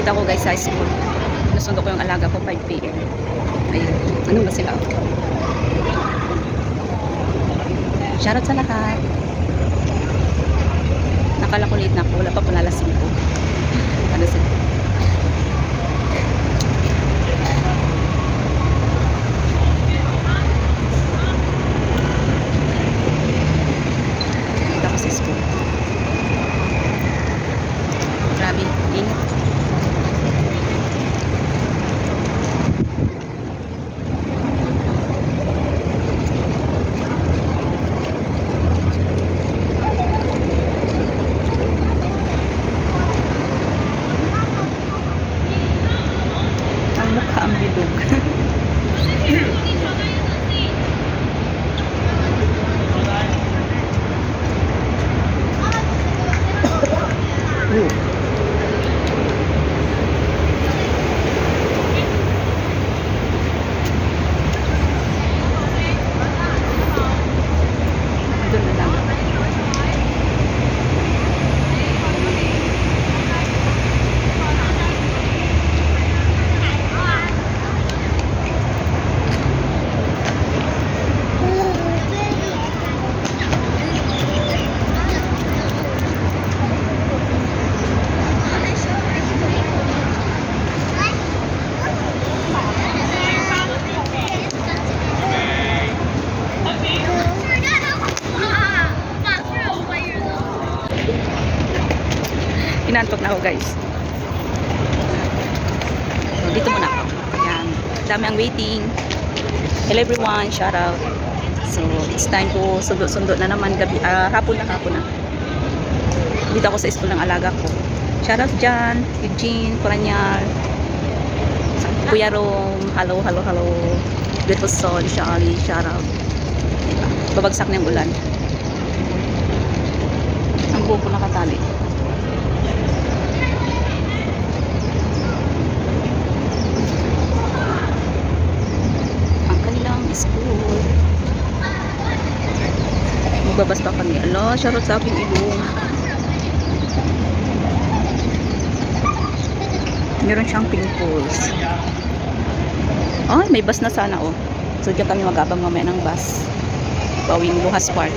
Dito ako guys sa school. Nasundo ko yung alaga ko 5 p.m. Ayun. Ano ba sila? Shoutout sa lahat. Nakala ko late na ako. Wala pa pala alas 5. Ano sila? Dito ako sa school. Grabe. Ingat. Mukha ang bilog. Doon na lang. Inantok na ako guys. So, dito muna ako. Ayan. Dami ang waiting. Hello everyone. Shout out. So it's time to sundo na naman gabi. Hapon na. Dito ako sa school ng alaga ko. Shout out dyan. Eugene, Coranyal. Kuya Rom. Hello. Beautiful soul. Shali. Shout out. Diba? Babagsak na yung ulan. Ang buko nakatali. School. Magbabas pa kami. Ala, shoutout sa aking ilong. Meron siyang pimples. Ay, may bus na sana oh. So, diyan kami mag-abang mamaya ng bus. Bawing Luhas Park.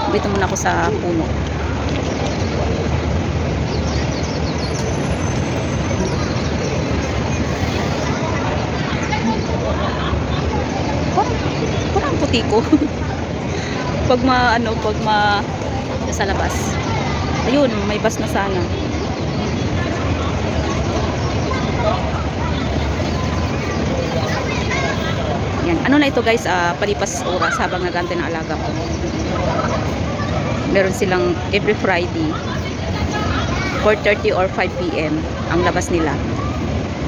Dito muna ako sa puno. Parang puti ko. pag sa labas. Ayun, may bus na sana. Yan. Ano na ito guys, palipas oras habang nagante ng alaga ko. Meron silang every Friday 4:30 or 5 p.m. ang labas nila.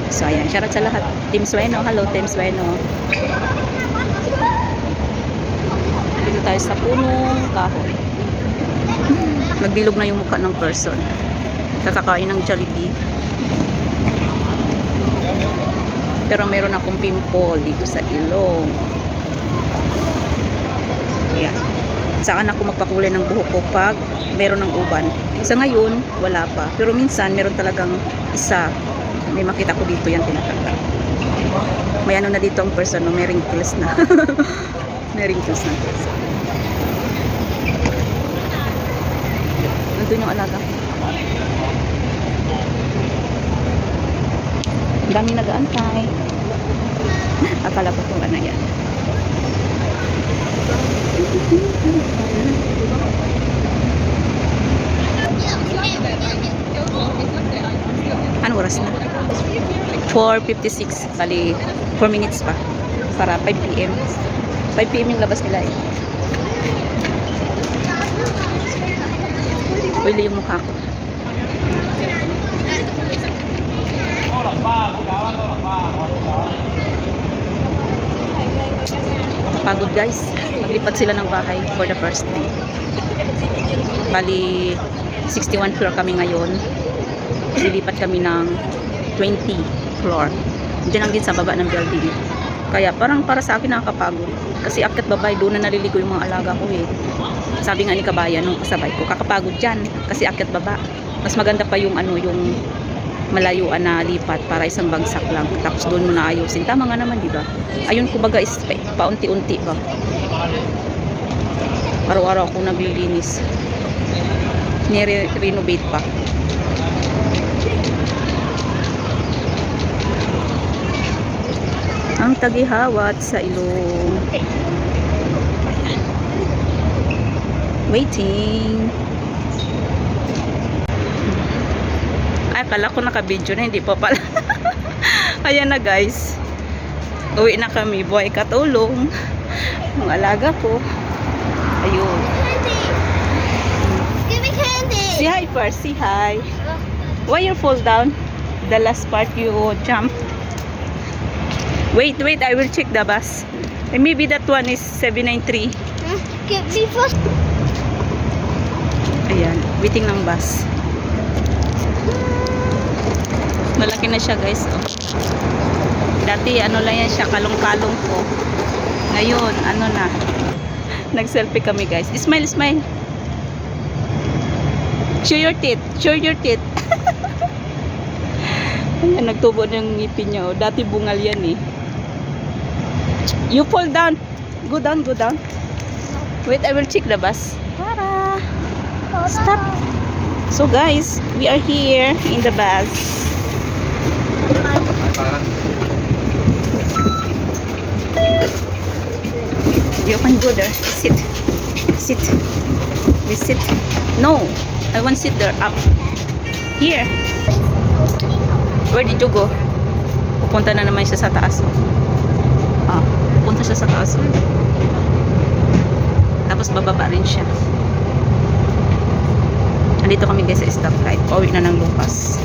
So ayan, shoutout sa lahat. Team Sueno, hello Team Sueno. Dito tayo sa punong kahoy. Nagbilog na yung mukha ng person. Kakakain ng Jollibee. Pero meron akong pimple dito sa ilong. Ayan. Saan ako magpakulay ng buhok ko pag meron ng uban. Sa ngayon, wala pa. Pero minsan, meron talagang isa. May makita ko dito yan tinatanggal. May ano na dito ang person, no? May wrinkles na. May wrinkles na. Nandun yung alaga. Ang dami nag-aantay. Akala ko kung ano yan. Ano oras na? 4:56. Bali, 4 minutes pa. Para 5 p.m. 5 p.m. yung labas nila eh. Uy, yung mukha ko. Pagod guys. Maglipat sila ng bahay for the first time. Bali, 61 floor kami ngayon. Lilipat kami ng 20 floor. Diyan lang din sa baba ng building. Kaya parang para sa akin nakakapagod. Kasi akyat babay, doon na naliligo yung mga alaga ko eh. Sabi nga ni kabayan nung kasabay ko, kakapagod dyan. Kasi akyat baba. Mas maganda pa yung ano, yung malayuan na lipat para isang bagsak lang. Tapos doon mo na ayusin. Tama nga naman, di ba? Ayun, kumbaga is paunti-unti ba. Araw-araw ako naglilinis. Nire-renovate pa. Ang tagihawat sa ilong. Waiting. Ay, akala ko naka-video na, hindi pa pala. Ayan na guys. Uwi na kami, buhay katulong. Ang alaga ko. Ayun. Give me candy. Say hi first, say hi. Why you fall down? The last part you jump. Wait, I will check the bus. Maybe that one is 793. Give me first. Ayan, waiting ng bus. Malaki na siya guys. Oh. Dati ano lang yan siya, kalong-kalong po. Ngayon, ano na. Nag-selfie kami guys. Smile, smile. Show your teeth. Show your teeth. Ayan, nagtubo na yung ngipin niya. Oh. Dati bungal yan eh. You fall down. Go down, go down. Wait, I will check the bus. Tara. Stop. So guys, we are here in the bus. You can go there. Sit. Sit. We sit. No. I want sit there. Up. Here. Where did you go? Pupunta na naman siya sa taas. Ah, pupunta siya sa taas. Tapos bababa rin siya. Andito kami guys sa stoplight. Pauwi na ng Lucas.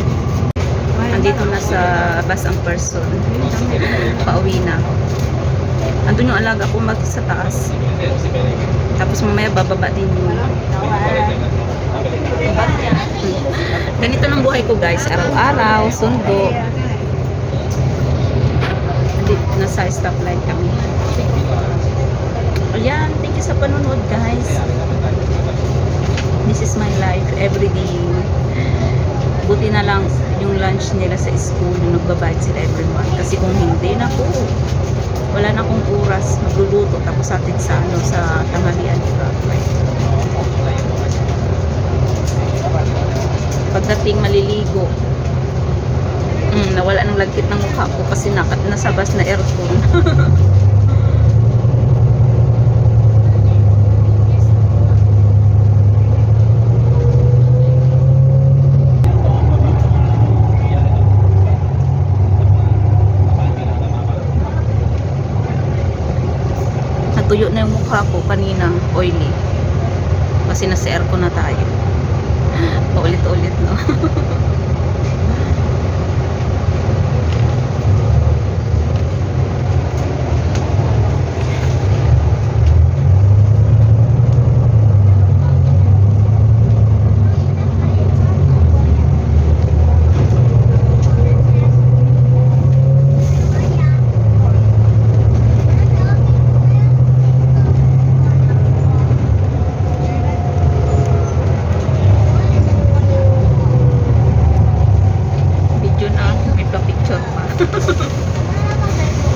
Andito na sa bus ang person. Pauwi na. Andun yung alaga ko mag sa taas. Tapos mamaya bababa din yung ganito ng buhay ko guys. Araw-araw, sundo. Andito na sa stoplight kami. Ayan, thank you sa panonood guys. This is my life every day. Buti na lang yung lunch nila sa school, nagbabayad sila everyone. Kasi kung hindi, naku, wala na akong oras magluluto tapos atin sa ano, sa tanghalian. Pagdating maliligo, nawala ng lagkit ng mukha ko kasi nasa bus na aircon. Natuyo na yung mukha ko kanina, oily. Kasi nasa aircon na tayo. Paulit-ulit, no?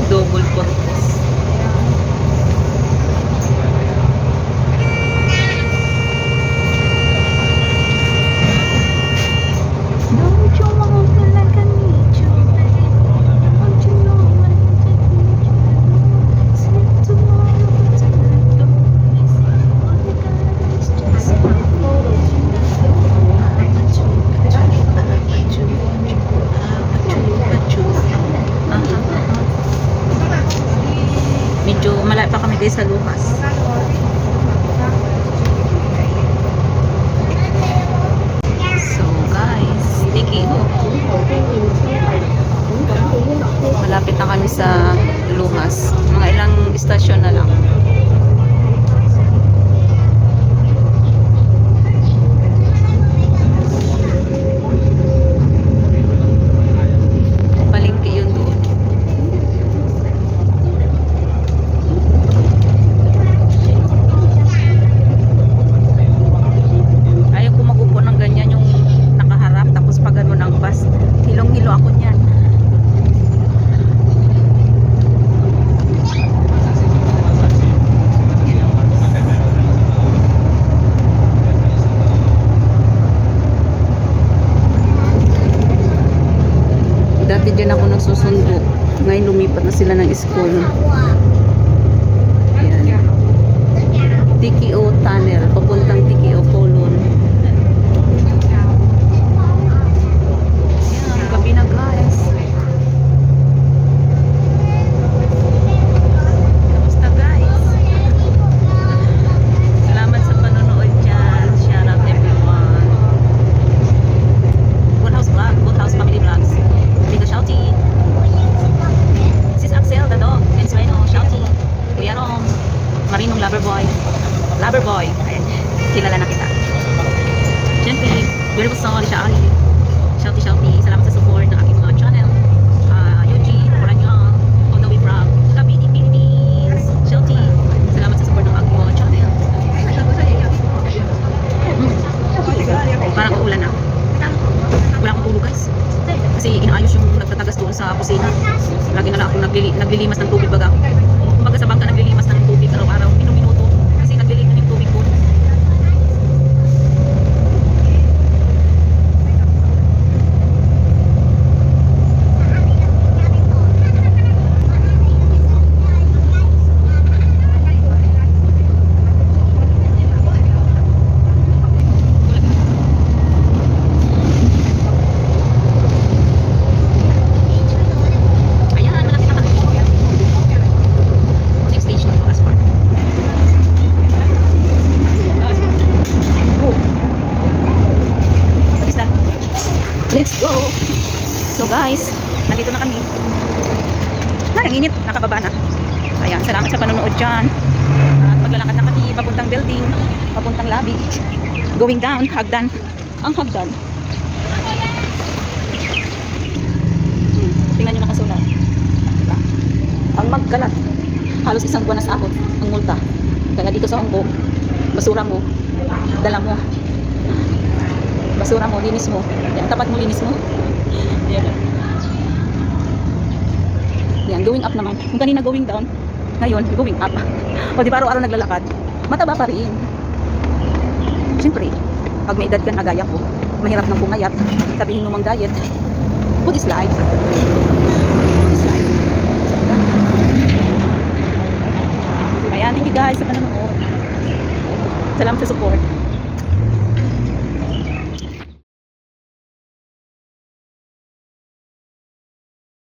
Double purpose. Don't you want me like I need you, baby? Don't you know I need you? Sleep tomorrow, but tonight don't miss it. All you gotta is just medyo malayo pa kami guys sa Lucas. So guys, malapit na kami sa Lucas. Mga ilang istasyon na lang. Palengke yun doon. Dati dyan ako nagsusundo. Ngayon lumipat na sila ng school. Ayan. TKO Tunnel. Papuntang TKO Colon. Ayan, gabi na guys. Kamusta guys? Salamat sa panonood dyan. Shout out everyone. Good House Vlog. Good House Family Vlogs. Dito Shouty. Sis Axel, the dog. Ensueno, Shouty. Kuya Rom. Marinong Loverboy. Loverboy. Ayan. Kilala na kita. Siyempre, beautiful soul, siya Ali. Shouty, Shouty. Salamat sa support ng aking mga channel. Eugene, Oranyang, all the way from Cavite, Philippines. Shouty. Salamat sa support ng aking mga channel. Parang uulan na. Wala akong tulog guys. Kasi inaayos yung nagtatagas doon sa kusina. Lagi na lang ako naglilimas ng tubig baga. Kumbaga sa bangka naglilimas ng tubig araw-araw, minuto. Kasi naglilimas ng tubig ko. Ayan, malapit na kami. Next station to Aspar. What is that? Let's go! So guys, nandito na kami. Ang init, nakababa na. Ayan, salamat sa panonood dyan. At maglalakad na kami, papuntang building, papuntang lobby. Going down, hagdan. Ang hagdan. Tingnan nyo nakasulat. Diba? Ang magkalat. Halos isang buwan na sa akot ang multa. Kaya dito sa Hongkong, basura mo, dala mo. Basura mo, linis mo. Yan, tapat mo, linis mo. Yan. Yan, going up naman. Kung kanina going down, ngayon, going up. O di ba araw-araw naglalakad, mataba pa rin. Siyempre, pag may edad ka na gaya ko, mahirap nang pumayat, sabihin mo mang diet, food is life. Food is life. Ayan, thank you guys sa panonood. Salamat sa support.